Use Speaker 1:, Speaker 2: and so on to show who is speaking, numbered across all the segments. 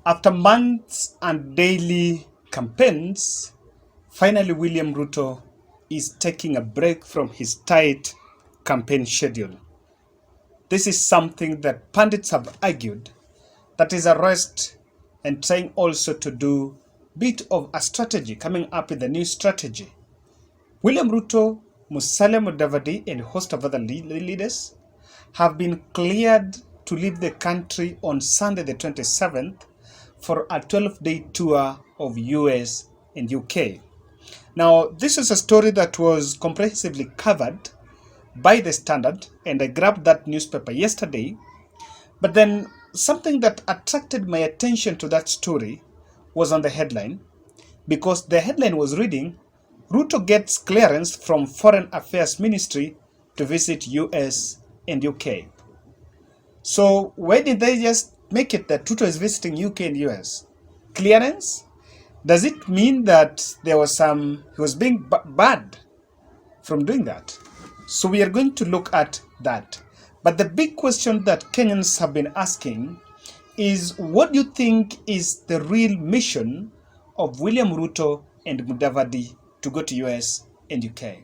Speaker 1: After months and daily campaigns, finally William Ruto is taking a break from his tight campaign schedule. This is something that pundits have argued that is a rest and trying also to do a bit of a strategy, coming up with a new strategy. William Ruto, Musalia Mudavadi, and a host of other leaders have been cleared to leave the country on Sunday the 27th for a 12-day tour of US and UK. Now, this is a story that was comprehensively covered by The Standard, and I grabbed that newspaper yesterday. But then something that attracted my attention to that story was on the headline, because the headline was reading, Ruto gets clearance from Foreign Affairs Ministry to visit US and UK. So why did they just make it that Ruto is visiting UK and US? Clearance? Does it mean that there was he was being bad from doing that? So we are going to look at that. But the big question that Kenyans have been asking is, what do you think is the real mission of William Ruto and Mudavadi to go to US and UK?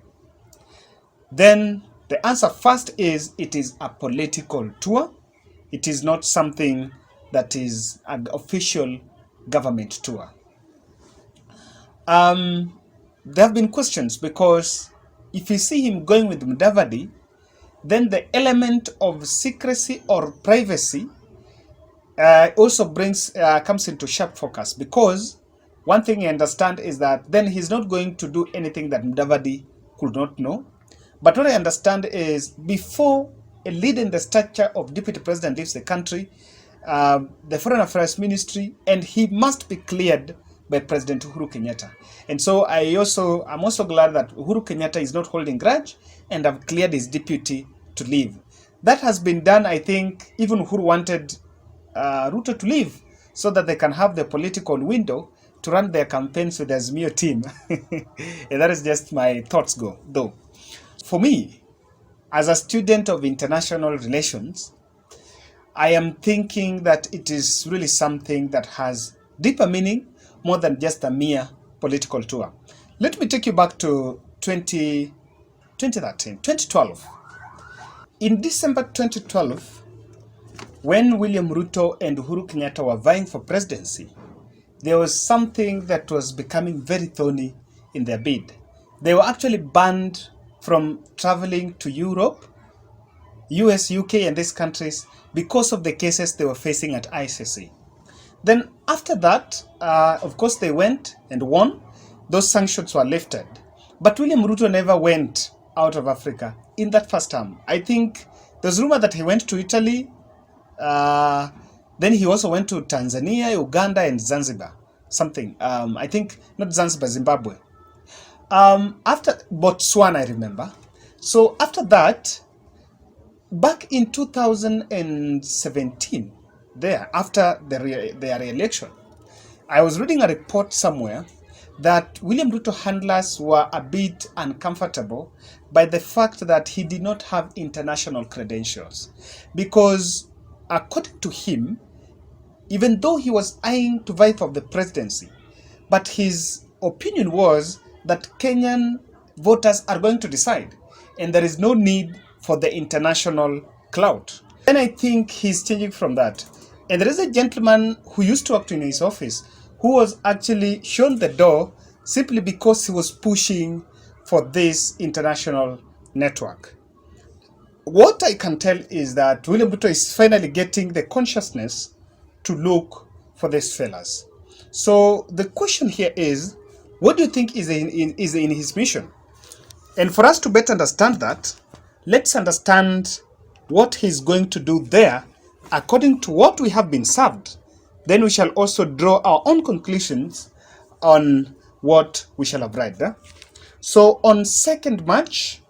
Speaker 1: Then the answer first is, it is a political tour. It is not something that is an official government tour. There have been questions, because if you see him going with Mudavadi, then the element of secrecy or privacy also comes into sharp focus, because one thing I understand is that then he's not going to do anything that Mudavadi could not know. But what I understand is, before a leader in the stature of deputy president leaves the country, the Foreign Affairs Ministry, and he must be cleared by President Uhuru Kenyatta. And so I'm also glad that Uhuru Kenyatta is not holding grudge and have cleared his deputy to leave. That has been done. I think even Uhuru wanted Ruto to leave so that they can have the political window to run their campaigns with the Azimio team. And that is just my thoughts though. For me, as a student of international relations, I am thinking that it is really something that has deeper meaning, more than just a mere political tour. Let me take you back to 2012. In December 2012, when William Ruto and Uhuru Kenyatta were vying for presidency, there was something that was becoming very thorny in their bid. They were actually banned from traveling to Europe, US, UK, and these countries because of the cases they were facing at ICC. Then after that, of course, they went and won. Those sanctions were lifted. But William Ruto never went out of Africa in that first term. I think there's rumor that he went to Italy. Then he also went to Tanzania, Uganda, and Zanzibar. Something. I think not Zanzibar, Zimbabwe. After Botswana, I remember. So after that, back in 2017, after their re-election, I was reading a report somewhere that William Ruto handlers were a bit uncomfortable by the fact that he did not have international credentials. Because according to him, even though he was eyeing to vie for the presidency, but his opinion was that Kenyan voters are going to decide, and there is no need for the international clout. Then I think he's changing from that. And there is a gentleman who used to work in his office who was actually shown the door simply because he was pushing for this international network. What I can tell is that William Ruto is finally getting the consciousness to look for these fellas. So the question here is, what do you think is in his mission? And for us to better understand that, let's understand what he's going to do there according to what we have been served. Then we shall also draw our own conclusions on what we shall have read. So on 2nd March,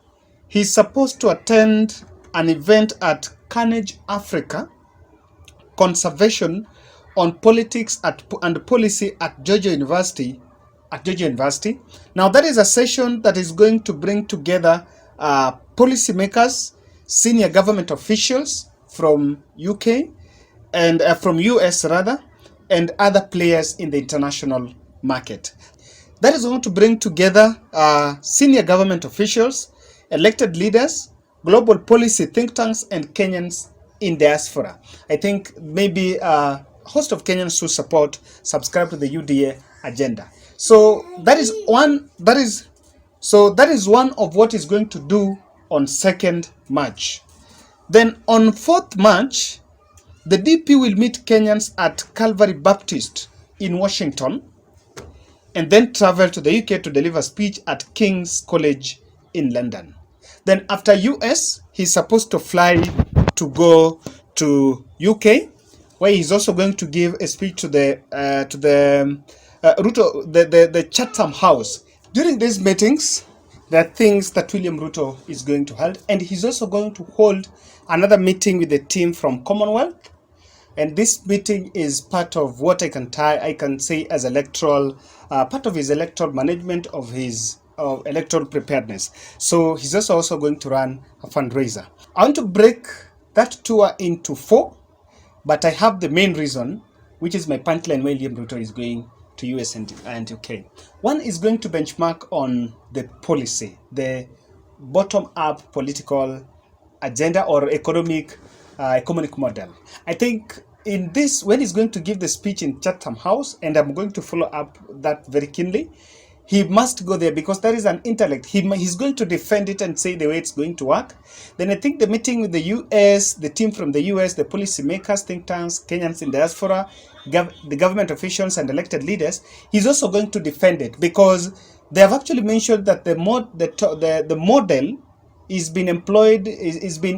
Speaker 1: he's supposed to attend an event at Carnegie Africa Conservation on Politics and Policy at Georgia University. Now that is a session that is going to bring together policymakers, senior government officials from UK and from US rather, and other players in the international market. That is going to bring together senior government officials, elected leaders, global policy think tanks, and Kenyans in diaspora. I think maybe a host of Kenyans who subscribe to the UDA agenda. So that is one. That is one of what is going to do on 2nd March. Then on 4th March, the DP will meet Kenyans at Calvary Baptist in Washington, and then travel to the UK to deliver a speech at King's College in London. Then after US, he's supposed to fly to go to UK, where he's also going to give a speech to the Ruto, the Chatham House. During these meetings, there are things that William Ruto is going to hold, and he's also going to hold another meeting with the team from Commonwealth. And this meeting is part of what I can say as electoral, part of his electoral management of his electoral preparedness. So he's also going to run a fundraiser. I want to break that tour into 4, but I have the main reason, which is my punchline. William Ruto is going to US and UK. One is going to benchmark on the policy, the bottom-up political agenda or economic model. I think in this, when he's going to give the speech in Chatham House, and I'm going to follow up that very keenly, he must go there because there is an intellect. He's going to defend it and say the way it's going to work. Then I think the meeting with the US, the team from the US, the policymakers, think tanks, Kenyans in diaspora, the government officials and elected leaders, he's also going to defend it because they have actually mentioned that the model is being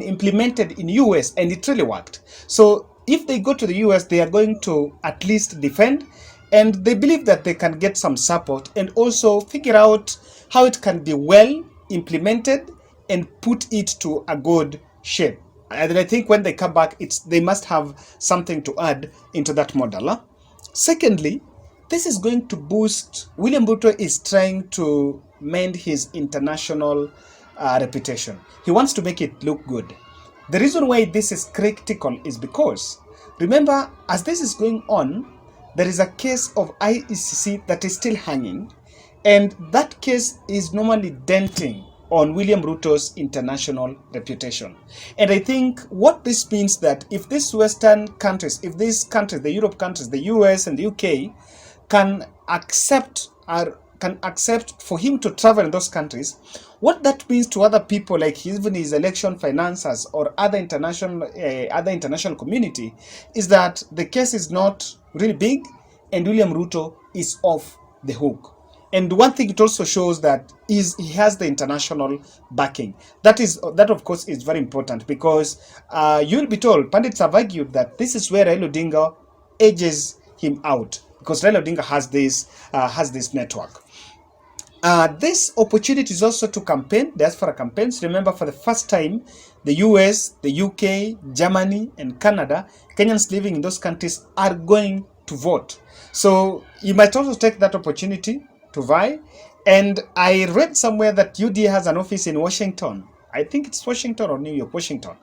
Speaker 1: implemented in US and it really worked. So if they go to the US, they are going to at least defend, and they believe that they can get some support and also figure out how it can be well implemented and put it to a good shape. And I think when they come back, they must have something to add into that model. Secondly, this is going to boost. William Ruto is trying to mend his international reputation. He wants to make it look good. The reason why this is critical is because, remember, as this is going on, there is a case of IECC that is still hanging, and that case is normally denting on William Ruto's international reputation. And I think what this means that if these Western countries, if these countries, the Europe countries, the US and the UK, can accept for him to travel in those countries, what that means to other people, like even his election financiers or other international community, is that the case is not really big and William Ruto is off the hook. And one thing it also shows that he has the international backing. That of course is very important because you'll be told, pundits have argued that this is where Raila Odinga edges him out because Raila Odinga has this network. This opportunity is also to campaign, diaspora campaigns. Remember, for the first time, the US, the UK, Germany, and Canada, Kenyans living in those countries are going to vote. So you might also take that opportunity to vie. And I read somewhere that UDA has an office in Washington. I think it's Washington or New York, Washington.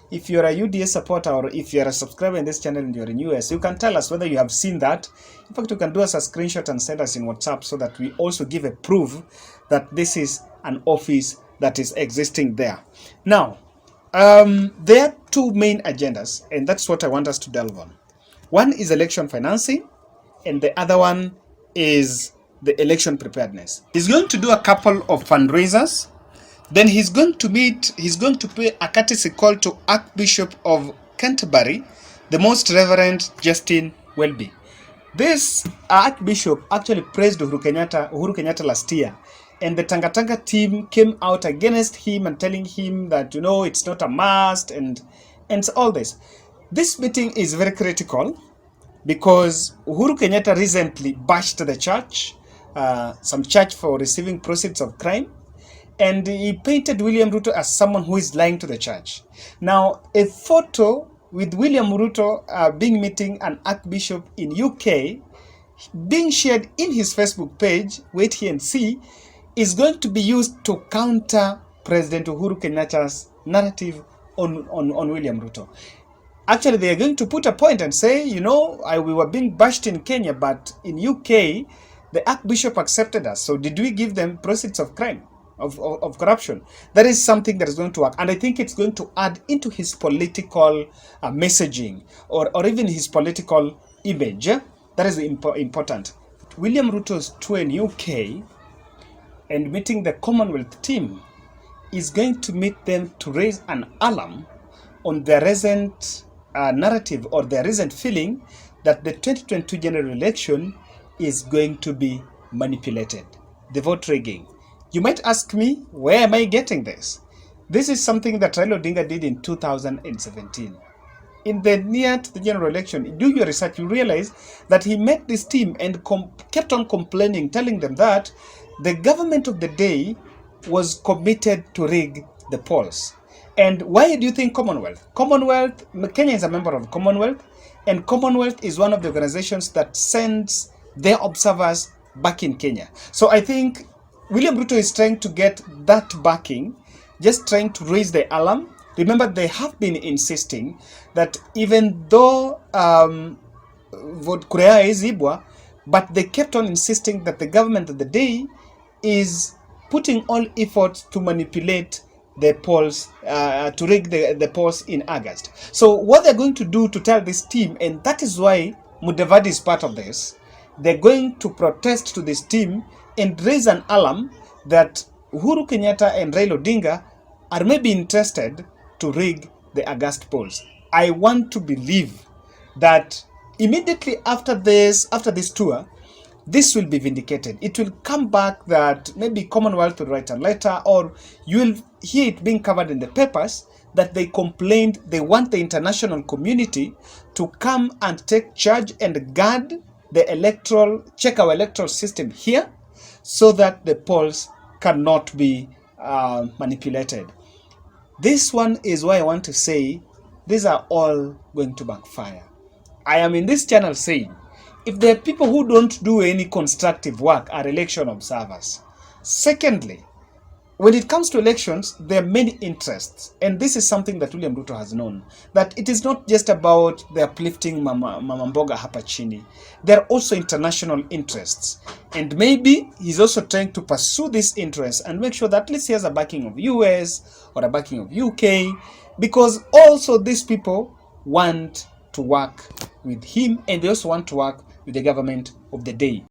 Speaker 1: If you're a UDA supporter or if you're a subscriber in this channel and you're in US, you can tell us whether you have seen that. In fact, you can do us a screenshot and send us in WhatsApp so that we also give a proof that this is an office that is existing there. Now, there are 2 main agendas, and that's what I want us to delve on. One is election financing, and the other one is the election preparedness. He's going to do a couple of fundraisers. Then he's going to pay a courtesy call to Archbishop of Canterbury, the Most Reverend Justin Welby. This Archbishop actually praised Uhuru Kenyatta last year, and the Tanga team came out against him and telling him that, it's not a must and all this. This meeting is very critical because Uhuru Kenyatta recently bashed the church, some church for receiving proceeds of crime. And he painted William Ruto as someone who is lying to the church. Now, a photo with William Ruto meeting an archbishop in UK, being shared in his Facebook page, wait here and see, is going to be used to counter President Uhuru Kenyatta's narrative on William Ruto. Actually, they are going to put a point and say, we were being bashed in Kenya, but in UK, the Archbishop accepted us. So did we give them proceeds of crime, of corruption? That is something that is going to work. And I think it's going to add into his political messaging or even his political image. That is important. William Ruto's tour in UK and meeting the Commonwealth team is going to meet them to raise an alarm on their recent narrative or their recent feeling that the 2022 general election is going to be manipulated. The vote rigging. You might ask me, where am I getting this? This is something that Raila Odinga did in 2017. In the near to the general election, do your research, you realize that he met this team and kept on complaining, telling them that the government of the day was committed to rig the polls. And why do you think Commonwealth? Kenya is a member of Commonwealth, and Commonwealth is one of the organizations that sends their observers back in Kenya. So I think William Ruto is trying to get that backing, just trying to raise the alarm. Remember, they have been insisting that even though vote Korea is Ibwa, but they kept on insisting that the government of the day is putting all efforts to manipulate the polls, to rig the polls in August. So what they're going to do to tell this team, and that is why Mudavadi is part of this, they're going to protest to this team and raise an alarm that Uhuru Kenyatta and Raila Odinga are maybe interested to rig the August polls. I want to believe that immediately after this tour, this will be vindicated. It will come back that maybe Commonwealth will write a letter, or you will hear it being covered in the papers that they complained they want the international community to come and take charge and guard the check our electoral system here so that the polls cannot be manipulated. This one is why I want to say these are all going to backfire. I am in this channel saying, if there are people who don't do any constructive work, are election observers. Secondly, when it comes to elections, there are many interests. And this is something that William Ruto has known. That it is not just about the uplifting Mama Mboga hapa chini. There are also international interests. And maybe he's also trying to pursue these interests and make sure that at least he has a backing of US or a backing of UK. Because also these people want to work with him, and they also want to work with the government of the day.